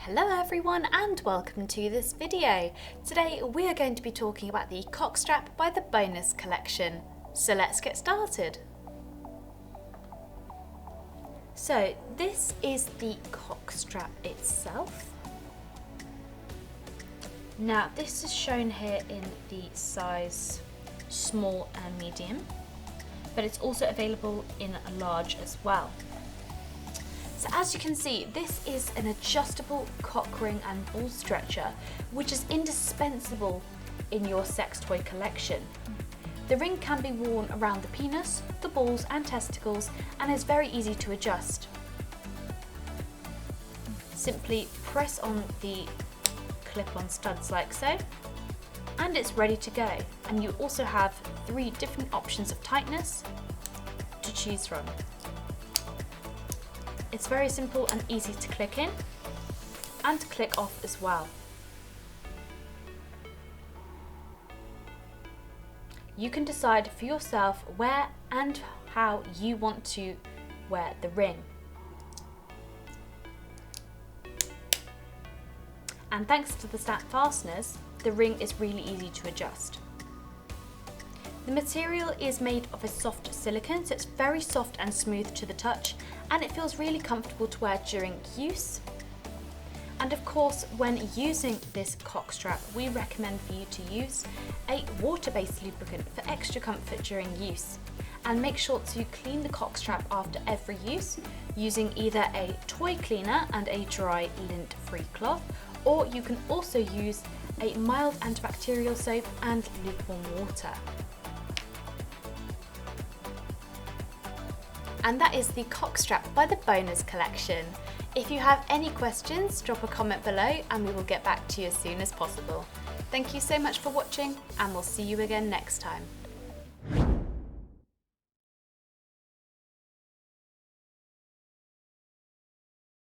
Hello everyone and welcome to this video. Today we are going to be talking about the cock strap by the Bonus collection. So let's get started. So this is the cock strap itself. Now this is shown here in the size small and medium, but it's also available in a large as well. So as you can see, this is an adjustable cock ring and ball stretcher, which is indispensable in your sex toy collection. The ring can be worn around the penis, the balls and testicles, and is very easy to adjust. Simply press on the clip-on studs like so, and it's ready to go. And you also have 3 different options of tightness to choose from. It's very simple and easy to click in and to click off as well. You can decide for yourself where and how you want to wear the ring. And thanks to the snap fasteners, the ring is really easy to adjust. The material is made of a soft silicone, so it's very soft and smooth to the touch, and it feels really comfortable to wear during use. And of course, when using this cock strap, we recommend for you to use a water-based lubricant for extra comfort during use. And make sure to clean the cock strap after every use using either a toy cleaner and a dry lint-free cloth, or you can also use a mild antibacterial soap and lukewarm water. And that is the cock strap by the Bonus collection. If you have any questions, drop a comment below and we will get back to you as soon as possible. Thank you so much for watching, and we'll see you again next time.